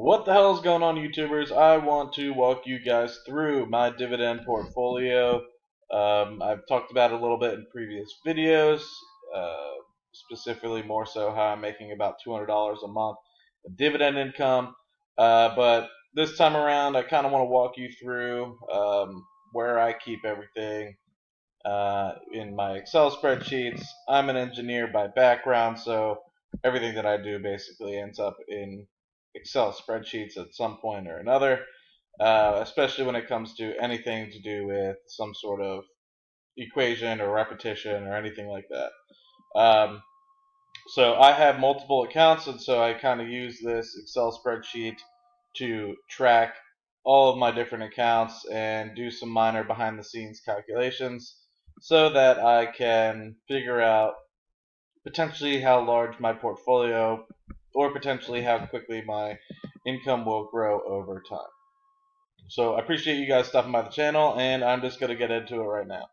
What the hell is going on, YouTubers? I want to walk you guys through my dividend portfolio. I've talked about it a little bit in previous videos, specifically more so how I'm making about $200 a month in dividend income. But this time around, I kind of want to walk you through where I keep everything in my Excel spreadsheets. I'm an engineer by background, so everything that I do basically ends up in Excel spreadsheets at some point or another, especially when it comes to anything to do with some sort of equation or repetition or anything like that. So I have multiple accounts, and so I kind of use this Excel spreadsheet to track all of my different accounts and do some minor behind the scenes calculations so that I can figure out potentially how large my portfolio or potentially how quickly my income will grow over time. So I appreciate you guys stopping by the channel, and I'm just going to get into it right now.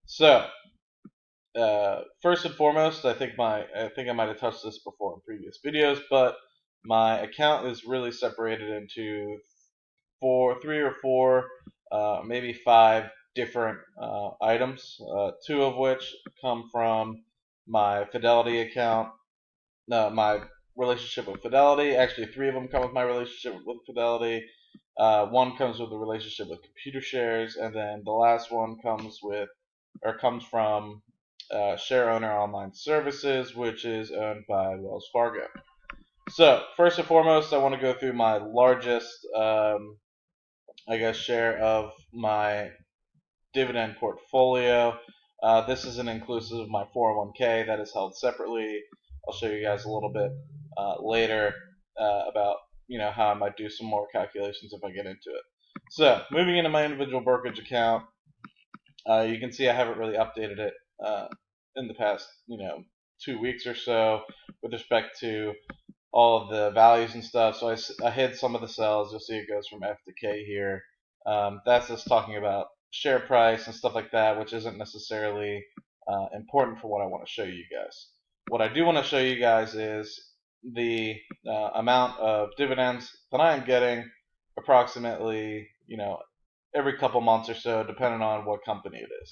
So, first and foremost, I think I might have touched this before in previous videos, but my account is really separated into three or four, maybe five different items. Two of which come from my Fidelity account, my relationship with Fidelity. Actually, three of them come with my relationship with Fidelity. One comes with the relationship with computershares, and then the last one comes from Share Owner Online Services, which is owned by Wells Fargo. So first and foremost, I want to go through my largest, share of my dividend portfolio. This isn't inclusive of my 401k that is held separately. I'll show you guys a little bit later about how I might do some more calculations if I get into it. So moving into my individual brokerage account, you can see I haven't really updated it in the past 2 weeks or so with respect to all of the values and stuff. So I hid some of the cells. You'll see it goes from F to K here. That's just talking about share price and stuff like that, which isn't necessarily important for what I want to show you guys. What I do want to show you guys is the amount of dividends that I am getting approximately, every couple months or so, depending on what company it is.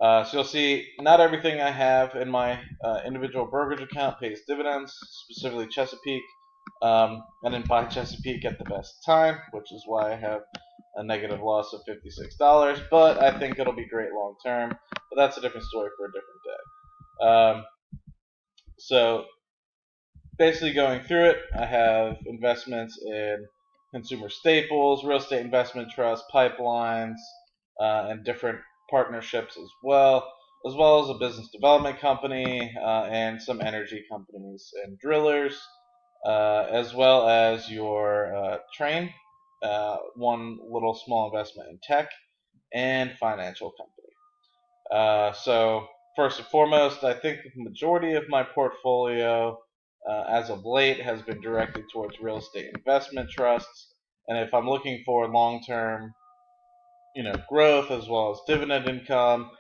So you'll see not everything I have in my individual brokerage account pays dividends, specifically Chesapeake. I didn't buy Chesapeake at the best time, which is why I have a negative loss of $56, but I think it'll be great long term. But that's a different story for a different day. So basically going through it, I have investments in consumer staples, real estate investment trusts, pipelines, and different partnerships as well as a business development company and some energy companies and drillers, as well as your train, one little small investment in tech, and financial company. So first and foremost, I think the majority of my portfolio as of late has been directed towards real estate investment trusts. And if I'm looking for long-term, growth as well as dividend income,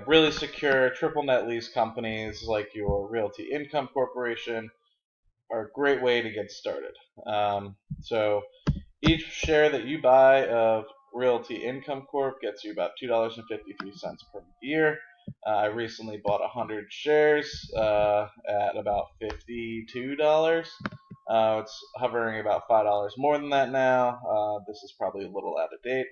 really secure triple net lease companies like your Realty Income Corporation are a great way to get started. So each share that you buy of Realty Income Corp gets you about $2.53 per year. I recently bought 100 shares at about $52. It's hovering about $5 more than that now. This is probably a little out of date.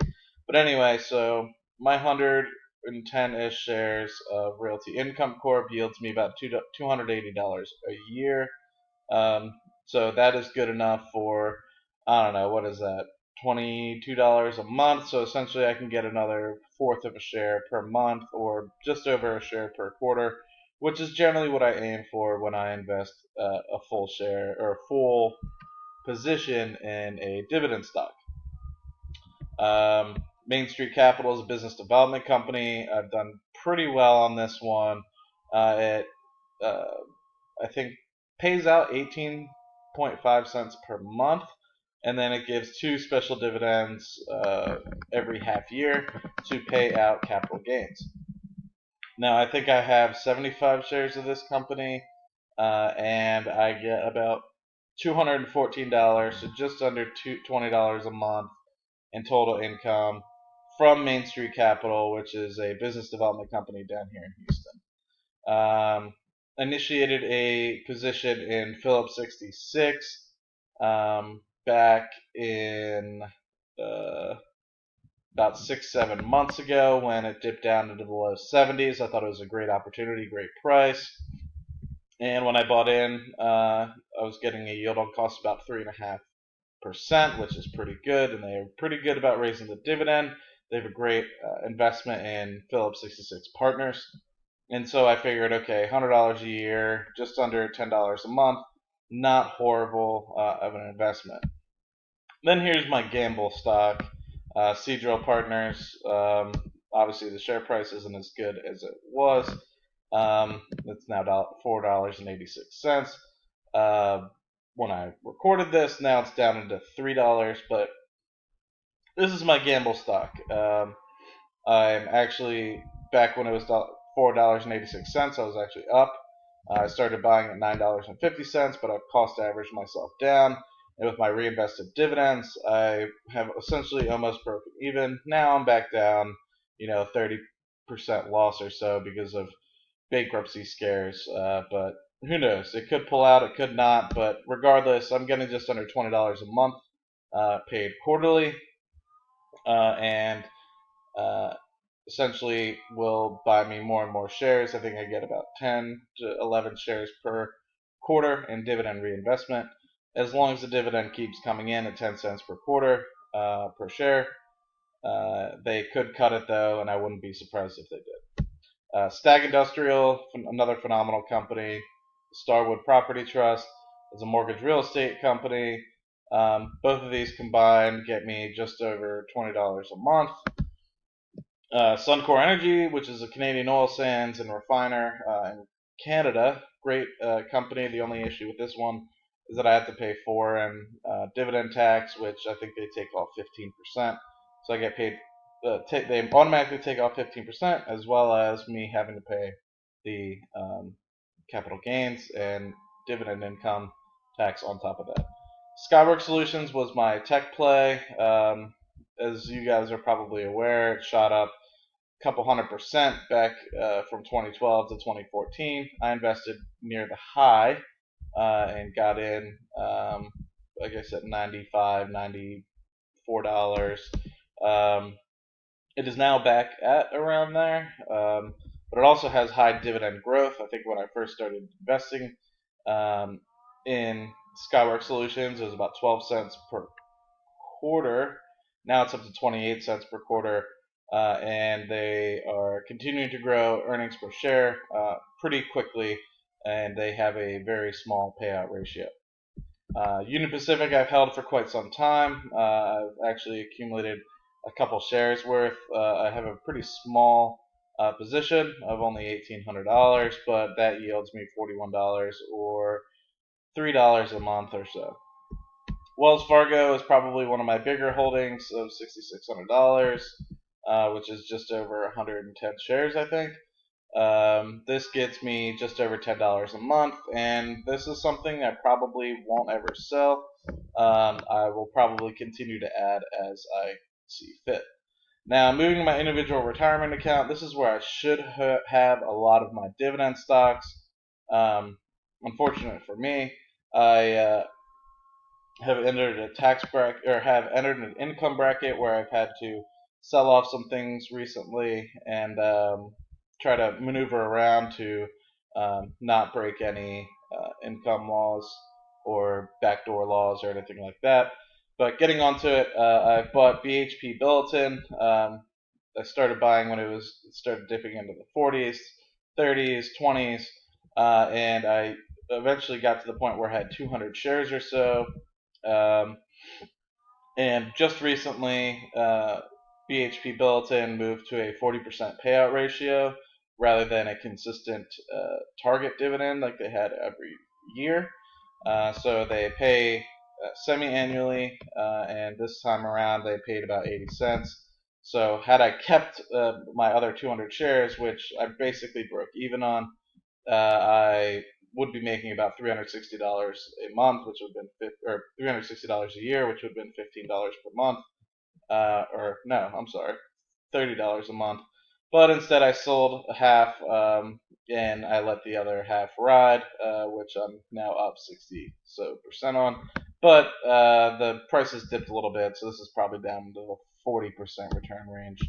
But anyway, so my 110-ish shares of Realty Income Corp yields me about $280 a year. So that is good enough for, I don't know, what is that, $22 a month. So essentially I can get another fourth of a share per month or just over a share per quarter, which is generally what I aim for when I invest a full share or a full position in a dividend stock. Main Street Capital is a business development company. I've done pretty well on this one. It I think pays out 18% 0.5 cents per month, and then it gives 2 special dividends every half year to pay out capital gains. Now, I think I have 75 shares of this company, and I get about $214, so just under $20 a month in total income from Main Street Capital, which is a business development company down here in Houston. Initiated a position in Phillips 66 back in about 6-7 months ago when it dipped down into the low 70s. I thought it was a great opportunity, great price. And when I bought in, I was getting a yield on cost about 3.5%, which is pretty good. And they are pretty good about raising the dividend. They have a great investment in Phillips 66 Partners. And so I figured, okay, $100 a year, just under $10 a month, not horrible of an investment. Then here's my gamble stock, Seadrill Partners. Obviously, the share price isn't as good as it was. It's now $4.86. When I recorded this, now it's down into $3, but this is my gamble stock. I'm actually, back when it was $4.86, I was actually up. I started buying at $9.50, but I've cost averaged myself down. And with my reinvested dividends, I have essentially almost broken even. Now I'm back down, 30% loss or so because of bankruptcy scares. But who knows? It could pull out, it could not. But regardless, I'm getting just under $20 a month paid quarterly. And essentially will buy me more and more shares. I think I get about 10 to 11 shares per quarter in dividend reinvestment. As long as the dividend keeps coming in at 10 cents per quarter per share. They could cut it though, and I wouldn't be surprised if they did. Stag Industrial, another phenomenal company. Starwood Property Trust is a mortgage real estate company. Both of these combined get me just over $20 a month. Suncor Energy, which is a Canadian oil sands and refiner in Canada. Great company. The only issue with this one is that I have to pay foreign dividend tax, which I think they take off 15%. So I get paid. They automatically take off 15%, as well as me having to pay the capital gains and dividend income tax on top of that. Skyworks Solutions was my tech play. As you guys are probably aware, it shot up a couple 100% back from 2012 to 2014. I invested near the high and got in, like I said, $95, $94. It is now back at around there, but it also has high dividend growth. I think when I first started investing in Skyworks Solutions, it was about 12 cents per quarter. Now it's up to 28 cents per quarter, and they are continuing to grow earnings per share pretty quickly, and they have a very small payout ratio. Union Pacific I've held for quite some time. I've actually accumulated a couple shares worth. I have a pretty small position of only $1,800, but that yields me $41 or $3 a month or so. Wells Fargo is probably one of my bigger holdings of $6,600, which is just over 110 shares, I think. This gets me just over $10 a month, and this is something I probably won't ever sell. I will probably continue to add as I see fit. Now, moving to my individual retirement account, this is where I should have a lot of my dividend stocks. Unfortunate for me, I have entered a tax bracket, or have entered an income bracket where I've had to sell off some things recently and try to maneuver around to not break any income laws or backdoor laws or anything like that. But getting onto it, I bought BHP Billiton. I started buying when it started dipping into the 40s, 30s, 20s, and I eventually got to the point where I had 200 shares or so. And just recently, BHP Billiton moved to a 40% payout ratio rather than a consistent target dividend like they had every year. So they pay semi-annually, and this time around they paid about 80 cents. So had I kept my other 200 shares, which I basically broke even on, I would be making about $360 a month, which would have been or $360 a year, which would have been $15 per month. Or no, I'm sorry, $30 a month. But instead, I sold half, and I let the other half ride, which I'm now up 60% on. But the prices dipped a little bit, so this is probably down to the 40% return range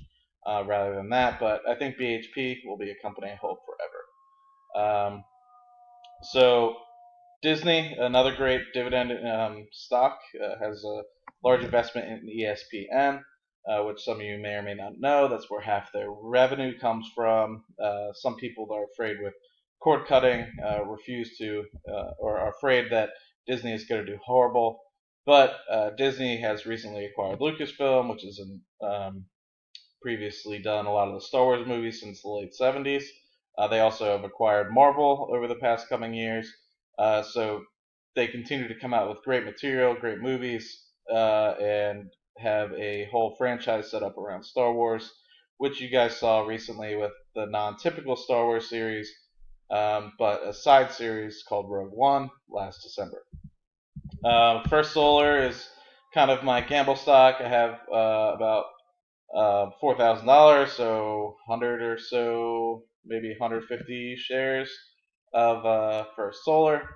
rather than that. But I think BHP will be a company I hold forever. So Disney, another great dividend stock, has a large investment in ESPN, which some of you may or may not know. That's where half their revenue comes from. Some people are afraid with cord cutting, refuse to, or are afraid that Disney is going to do horrible. But Disney has recently acquired Lucasfilm, which is previously done a lot of the Star Wars movies since the late 70s. They also have acquired Marvel over the past coming years. So they continue to come out with great material, great movies, and have a whole franchise set up around Star Wars, which you guys saw recently with the non-typical Star Wars series, but a side series called Rogue One last December. First Solar is kind of my gamble stock. I have about $4,000, so 100 or so, maybe 150 shares of First Solar.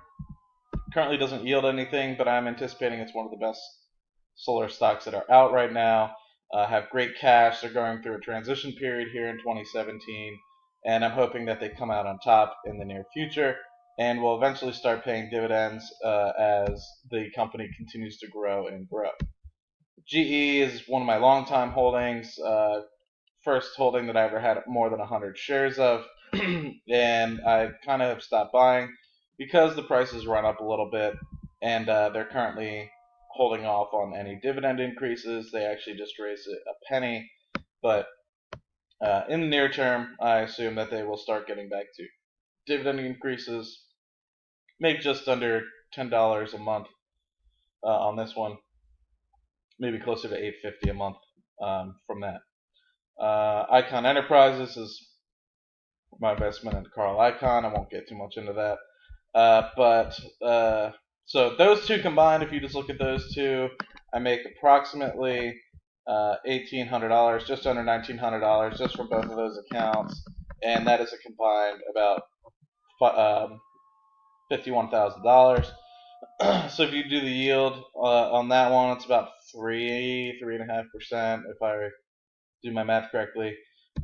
Currently doesn't yield anything, but I'm anticipating it's one of the best solar stocks that are out right now. Have great cash. They're going through a transition period here in 2017, and I'm hoping that they come out on top in the near future and will eventually start paying dividends as the company continues to grow and grow. GE is one of my longtime holdings. First holding that I ever had more than 100 shares of, and I kind of have stopped buying because the prices run up a little bit, and they're currently holding off on any dividend increases. They actually just raised it a penny, but in the near term, I assume that they will start getting back to dividend increases. Make just under $10 a month on this one, maybe closer to $8.50 a month from that. Icon Enterprises is my investment in Carl Icahn. I won't get too much into that. So those two combined, if you just look at those two, I make approximately $1,800, just under $1,900, just from both of those accounts, and that is a combined about $51,000. So if you do the yield on that one, it's about 3.5%, if I do my math correctly.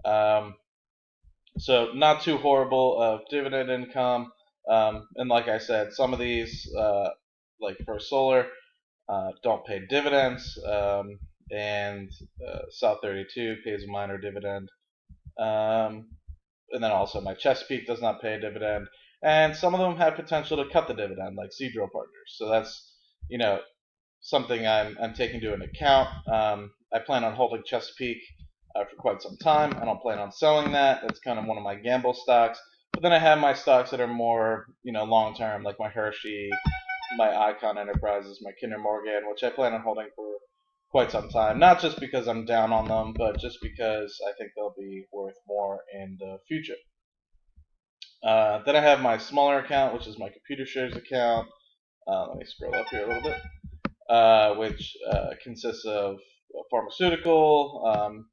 So not too horrible of dividend income. And like I said, some of these, like First Solar, don't pay dividends, and South 32 pays a minor dividend. And then also my Chesapeake does not pay a dividend. And some of them have potential to cut the dividend, like Seadrill Partners. So that's, something I'm taking into an account. I plan on holding Chesapeake for quite some time. I don't plan on selling that. That's kind of one of my gamble stocks. But then I have my stocks that are more, long term, like my Hershey, my Icon Enterprises, my Kinder Morgan, which I plan on holding for quite some time. Not just because I'm down on them, but just because I think they'll be worth more in the future. Then I have my smaller account, which is my computershares account. Let me scroll up here a little bit. Which consists of a pharmaceutical,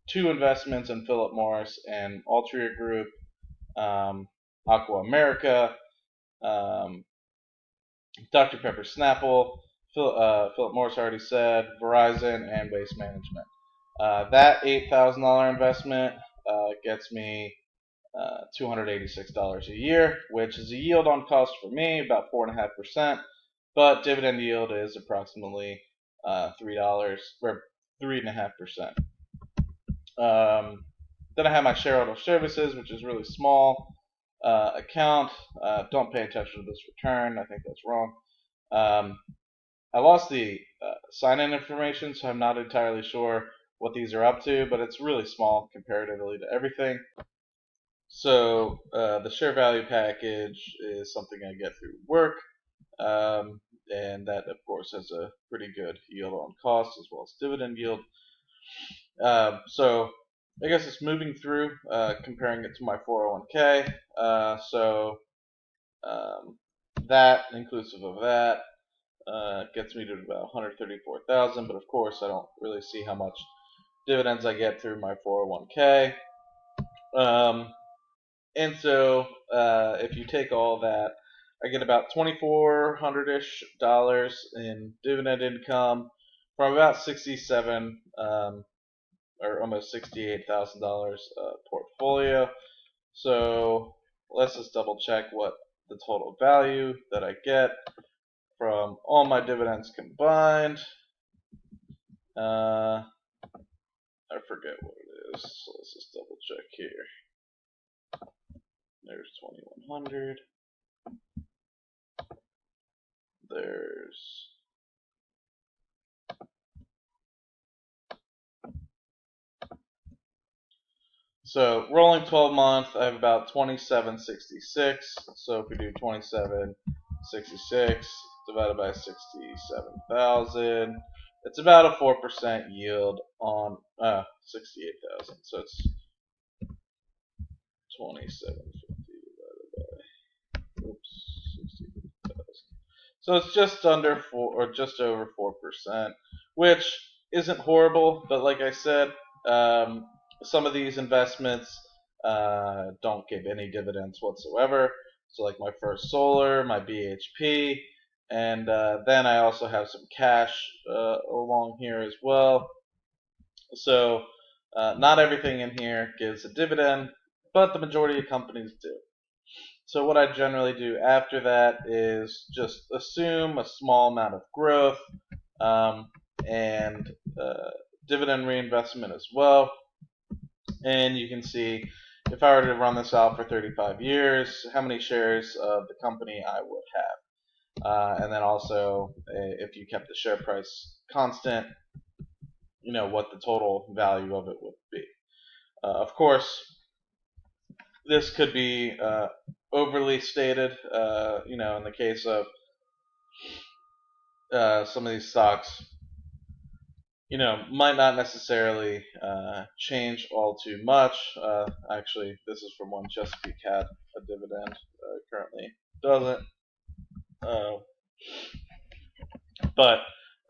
2 investments in Philip Morris and Altria Group, Aqua America, Dr. Pepper Snapple, Philip Morris already said, Verizon, and Waste Management. That $8,000 investment gets me $286 a year, which is a yield on cost for me, about 4.5%. But dividend yield is approximately $3 or 3.5%. Then I have my shareholder services, which is really small account. Don't pay attention to this return. I think that's wrong. I lost the sign-in information, so I'm not entirely sure what these are up to, but it's really small comparatively to everything. So the share value package is something I get through work. and that of course has a pretty good yield on cost as well as dividend yield. So I guess it's moving through, comparing it to my 401k. So that inclusive of that gets me to about 134,000. But of course, I don't really see how much dividends I get through my 401k. And so if you take all that, I get about $2,400-ish in dividend income from about 67 or almost $68,000 portfolio. So let's just double check what the total value that I get from all my dividends combined. I forget what it is, so let's just double check here. There's 2,100. There's so rolling 12 month, I have about 2766. So if we do 2766 divided by 67,000, it's about a 4% yield on 68,000. So it's 2750 divided by 68,000. So it's just under 4 or just over 4%, which isn't horrible. But like I said, some of these investments don't give any dividends whatsoever. So like my First Solar, my BHP, and then I also have some cash along here as well. So not everything in here gives a dividend, but the majority of companies do. So what I generally do after that is just assume a small amount of growth and dividend reinvestment as well. And you can see if I were to run this out for 35 years, how many shares of the company I would have. And then also, if you kept the share price constant, what the total value of it would be. Of course, this could be overly stated, in the case of some of these stocks, might not necessarily change all too much. Actually, this is from when Chesapeake had a dividend. Currently doesn't. But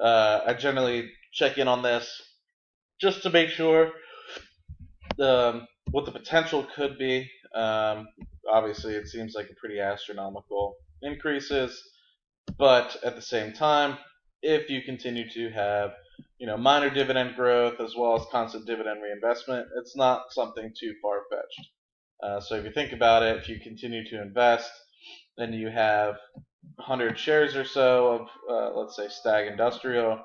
I generally check in on this just to make sure what the potential could be. Obviously, it seems like a pretty astronomical increases, but at the same time, if you continue to have minor dividend growth as well as constant dividend reinvestment, it's not something too far-fetched. So if you think about it, if you continue to invest, then you have 100 shares or so of, let's say, Stag Industrial.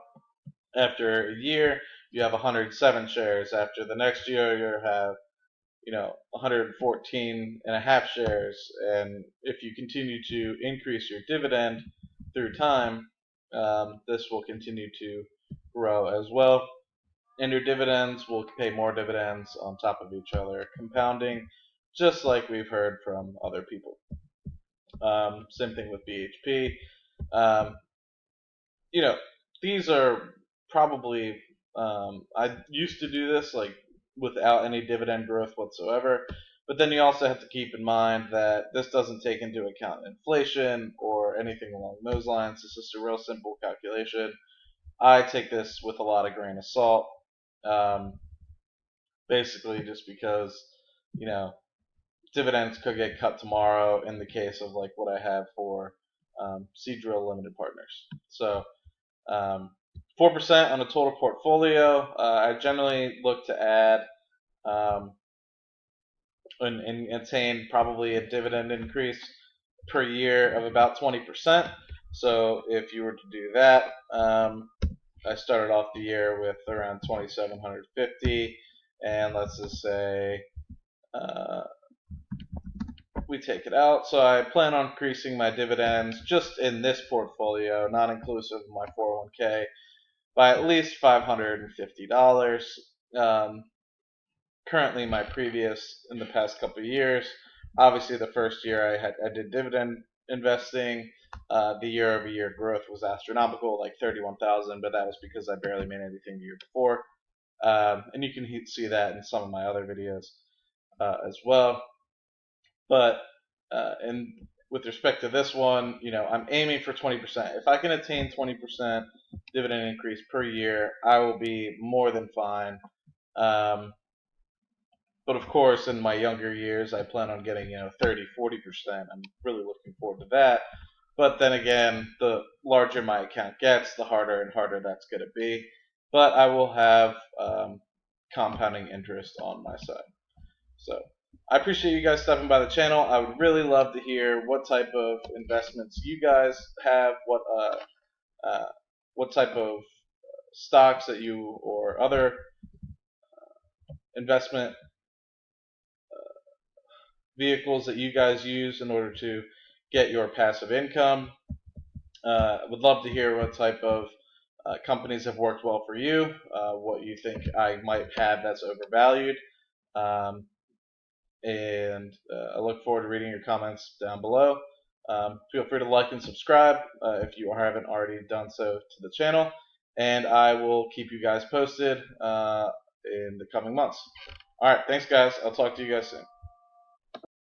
After a year, you have 107 shares. After the next year, you have 114 and a half shares. And if you continue to increase your dividend through time, this will continue to grow as well. And your dividends will pay more dividends on top of each other, compounding, just like we've heard from other people. Same thing with BHP. These are probably, I used to do this like without any dividend growth whatsoever. But then you also have to keep in mind that this doesn't take into account inflation or anything along those lines. It's just a real simple calculation. I take this with a lot of grain of salt, basically just because, dividends could get cut tomorrow in the case of like what I have for Seadrill Limited Partners. So 4% on a total portfolio. I generally look to add and attain probably a dividend increase per year of about 20%. So if you were to do that, I started off the year with around 2,750, and let's just say we take it out. So I plan on increasing my dividends just in this portfolio, not inclusive of my 401k, by at least $550. Currently, my previous in the past couple of years, obviously the first year I did dividend investing. the year-over-year growth was astronomical, like 31,000, but that was because I barely made anything the year before. And you can see that in some of my other videos as well. But and with respect to this one, I'm aiming for 20%. If I can attain 20% dividend increase per year, I will be more than fine. But of course, in my younger years, I plan on getting 30, 40%. I'm really looking forward to that. But then again, the larger my account gets, the harder and harder that's going to be. But I will have compounding interest on my side. So I appreciate you guys stopping by the channel. I would really love to hear what type of investments you guys have, what type of stocks that you or other investment vehicles that you guys use in order to get your passive income. Would love to hear what type of companies have worked well for you, what you think I might have that's overvalued. And I look forward to reading your comments down below. Feel free to like and subscribe if you haven't already done so to the channel, and I will keep you guys posted in the coming months. Alright, thanks guys. I'll talk to you guys soon.